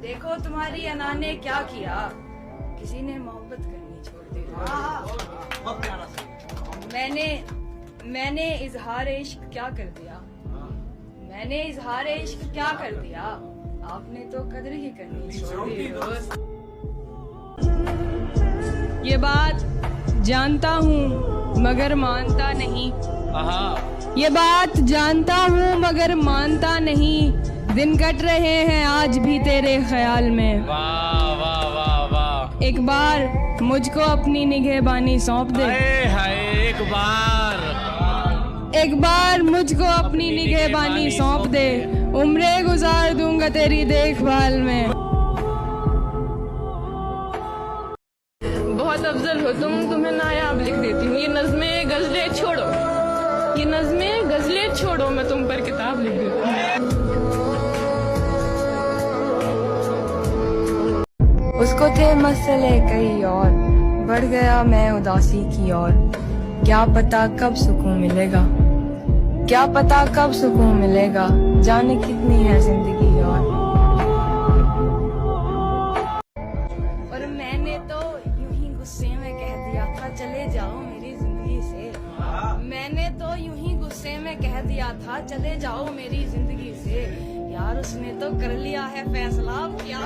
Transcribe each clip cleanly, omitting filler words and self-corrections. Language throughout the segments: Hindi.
देखो तुम्हारी अना ने क्या किया, किसी ने मोहब्बत करनी छोड़ दी। मैंने इजहार इश्क क्या कर दिया, मैंने इजहार इश्क क्या कर दिया, आपने तो कदर ही करनी छोड़ दी। ये बात जानता हूँ मगर मानता नहीं, ये बात जानता हूँ मगर मानता नहीं। दिन कट रहे हैं आज भी तेरे ख्याल में। वाह वाह वाह वाह। एक बार मुझको अपनी निगहबानी सौंप दे। हाय एक बार मुझको अपनी निगहबानी सौंप दे, उम्रें गुजार दूंगा तेरी देखभाल में। बहुत अफजल हो तुम, तुम्हें नायाब लिख देती हूँ। ये नज़्में गजलें छोड़ो, ये नज़्में गजलें छोड़ो, मैं तुम पर किताब लिख देती हूँ। उसको थे मसले कई और, बढ़ गया मैं उदासी की ओर। क्या पता कब सुकून मिलेगा, क्या पता कब सुकून मिलेगा, जाने कितनी है जिंदगी और मैंने तो यूं ही गुस्से में कह दिया था चले जाओ मेरी जिंदगी से। मैंने तो यूं ही गुस्से में कह दिया था चले जाओ मेरी जिंदगी से। यार उसने तो कर लिया है फैसला, क्या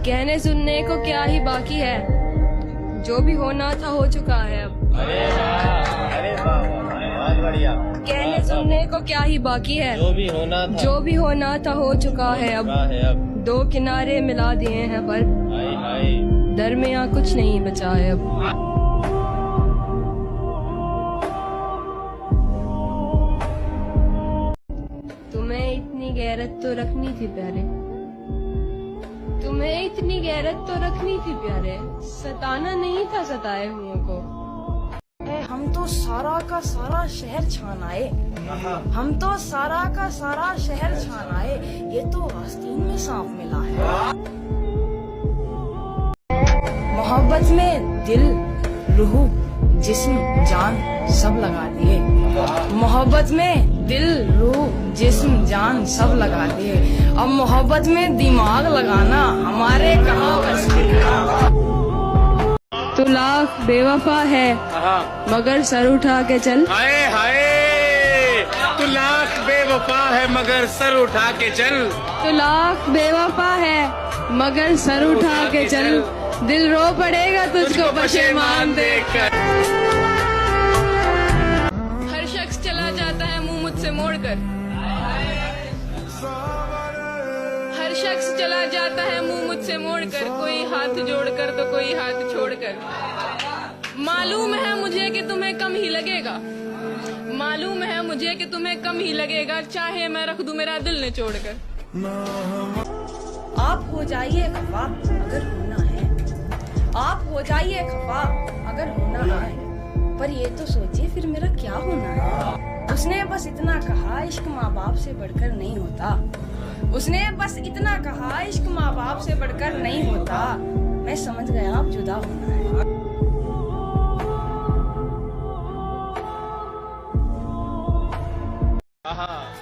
कहने सुनने को क्या ही बाकी है, जो भी होना था हो चुका है अब। अरे वाह बहुत बढ़िया। कहने सुनने को क्या ही बाकी है, जो भी होना था हो चुका है अब। दो किनारे मिला दिए हैं पर हाय दरमियां कुछ नहीं बचा है अब। तुम्हें इतनी गैरत तो रखनी थी प्यारे, तुम्हें इतनी गैरत तो रखनी थी प्यारे, सताना नहीं था सताए हुओं को। हम तो सारा का सारा शहर छान आए, हम तो सारा का सारा शहर छान आए, ये तो आस्तीन में सांप मिला है। मोहब्बत में दिल रूह जिस्म जान सब लगा दिए, मोहब्बत में दिल रूह जिस्म जान सब लगा दिए। अब मोहब्बत में दिमाग लगाना हमारे कहाँ बस की। तू लाख बेवफा है मगर सर उठा के चल, हाय तू लाख बेवफा है मगर सर उठा के चल, तू लाख बेवफा है मगर सर उठा के चल, दिल रो पड़ेगा तुझको पशेमान देखकर। हर शख्स चला जाता है मुंह मुझसे मोड़कर, हर शख्स चला जाता है मुंह मुझसे मोड़कर, कोई हाथ जोड़कर तो कोई हाथ छोड़कर। मालूम है मुझे कि तुम्हें कम ही लगेगा, मालूम है मुझे कि तुम्हें कम ही लगेगा, चाहे मैं रख दूं मेरा दिल ने छोड़कर। आप हो जाइए खफा अगर होना है, आप हो जाइए खफा अगर होना है, पर ये तो सोचिए फिर मेरा क्या होना है। उसने बस इतना कहा इश्क माँ बाप से बढ़कर नहीं होता, उसने बस इतना कहा इश्क माँ बाप से बढ़कर नहीं होता। मैं समझ गया अब जुदा होना है।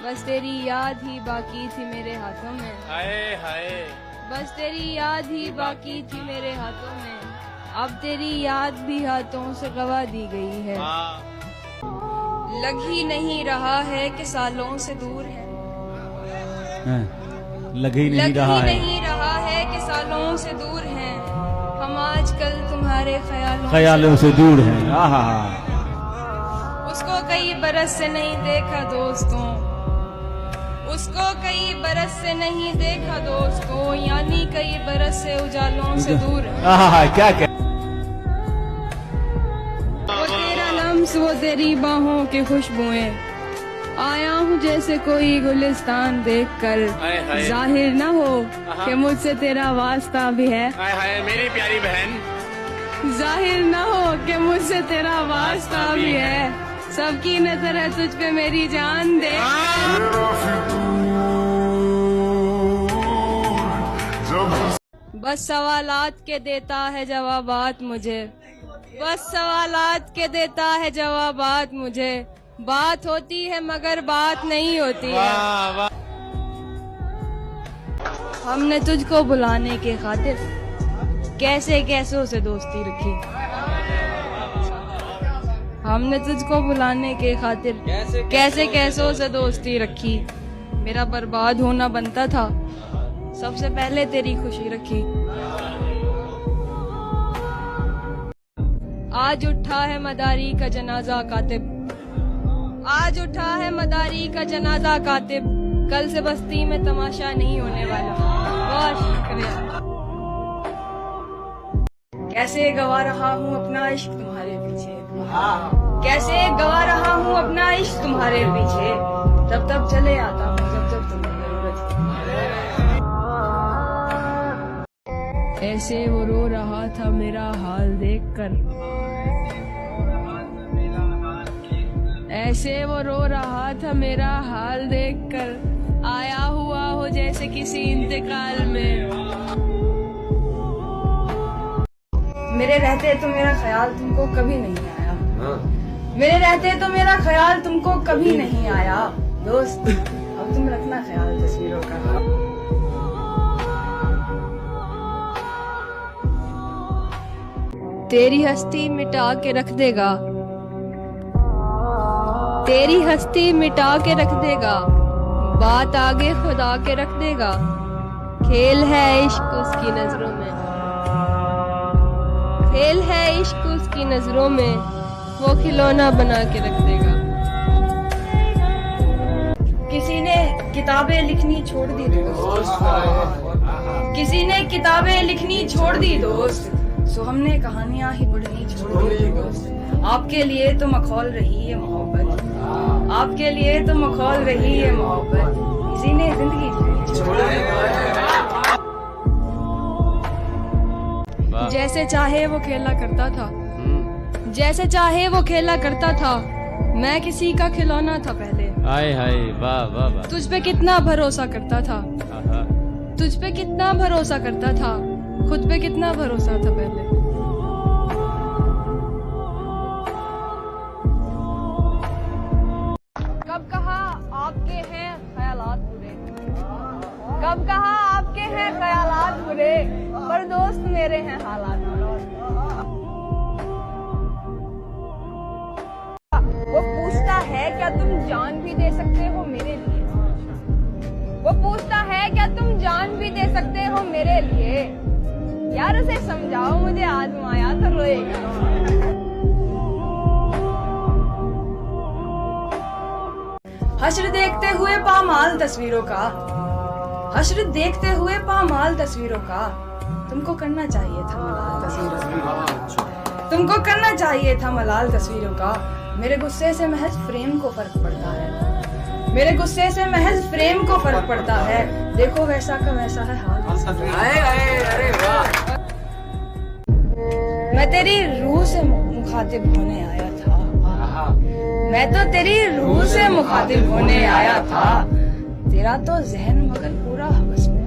बस तेरी याद ही बाकी थी मेरे हाथों में, हाय बस तेरी याद ही बाकी थी मेरे हाथों में, अब तेरी याद भी हाथों से गवा दी गई है। लग ही नहीं रहा है कि सालों से दूर है, लग ही नहीं रहा है कि सालों से दूर हैं हम, आजकल तुम्हारे ख्यालों से दूर हैं। उसको कई बरस से नहीं देखा दोस्तों, उसको कई बरस से नहीं देखा दोस्तों, यानी कई बरस से उजालों से दूर है। क्या वो तेरा लम्स वो तेरी बाहों की खुशबुएं, आया हूँ जैसे कोई गुलिस्तान देखकर, जाहिर न हो कि मुझसे तेरा वास्ता भी है, मेरी प्यारी बहन, जाहिर न हो कि मुझसे तेरा वास्ता भी है, सबकी नजर है तुझ पे मेरी जान दे। बस सवालात के देता है जवाबात मुझे, बस सवालात के देता है जवाबात मुझे, बात होती है मगर बात नहीं होती है। वाह वाह। हमने तुझको बुलाने के खातिर कैसे कैसों से दोस्ती रखी। हमने तुझको बुलाने के खातिर कैसे कैसों से दोस्ती रखी। मेरा बर्बाद होना बनता था, सबसे पहले तेरी खुशी रखी। आज उठा है मदारी का जनाजा कातिब, आज उठा है मदारी का जनाजा कातिब। कल से बस्ती में तमाशा नहीं होने वाला। बहुत शुक्रिया। कैसे गवा रहा हूँ अपना इश्क तुम्हारे पीछे, कैसे गवा रहा हूँ अपना इश्क तुम्हारे पीछे। तब तब चले आता हूँ जब जब तुम्हें जरूरत है। ऐसे वो रो रहा था मेरा हाल देखकर, ऐसे वो रो रहा था मेरा हाल देखकर। आया हुआ हो जैसे किसी इंतकाल में। मेरे रहते तो मेरा ख्याल तुमको कभी नहीं आया, मेरे रहते तो मेरा ख्याल तुमको कभी नहीं आया। दोस्त अब तुम रखना ख्याल तस्वीरों का। तेरी हस्ती मिटा के रख देगा, तेरी हस्ती मिटा के रख देगा। बात आगे खुदा के रख देगा। खेल है इश्क उसकी नजरों में, खेल है इश्क उसकी नजरों में। वो खिलौना बना के रख देगा। किसी ने किताबें लिखनी छोड़ दी दोस्त, किसी ने किताबें लिखनी छोड़ दी दोस्त। सो हमने कहानियां ही पढ़नी छोड़ दी दोस्त। आपके लिए तो मखौल रही है मोहब्बत, आपके लिए तो मखौल रही है मोहब्बत। किसी ने जिंदगी छोड़ दी। जैसे चाहे वो खेला करता था, जैसे चाहे वो खेला करता था। मैं किसी का खिलौना था पहले। हाय हाय वाह वाह वाह। तुझ पे कितना भरोसा करता था, आहा। तुझ पे कितना भरोसा करता था। खुद पे कितना भरोसा था पहले। कब कहा आपके हैं ख्यालात बुरे, कब कहा आपके हैं ख्यालात बुरे। पर दोस्त मेरे हैं हालात बुरे। वो पूछता है क्या तुम जान भी दे सकते हो मेरे लिए, वो पूछता है क्या तुम जान भी दे सकते हो मेरे लिए। यार उसे समझाओ मुझे आजमाया तो रोएगा। हश्र देखते हुए पामाल तस्वीरों का, हश्र देखते हुए पामाल तस्वीरों का। तुमको करना चाहिए था मलाल तस्वीरों का, तुमको करना चाहिए था मलाल तस्वीरों का। मेरे गुस्से से महज फ्रेम को फर्क पड़ता है, मेरे गुस्से से महज फ्रेम को फर्क पड़ता है। देखो वैसा का वैसा है हाल। अरे वाह। मैं तेरी रूह से मुखातिब होने आया था, मैं तो तेरी रूह से मुखातिब होने आया था। तेरा तो जहन मगर पूरा हवस में।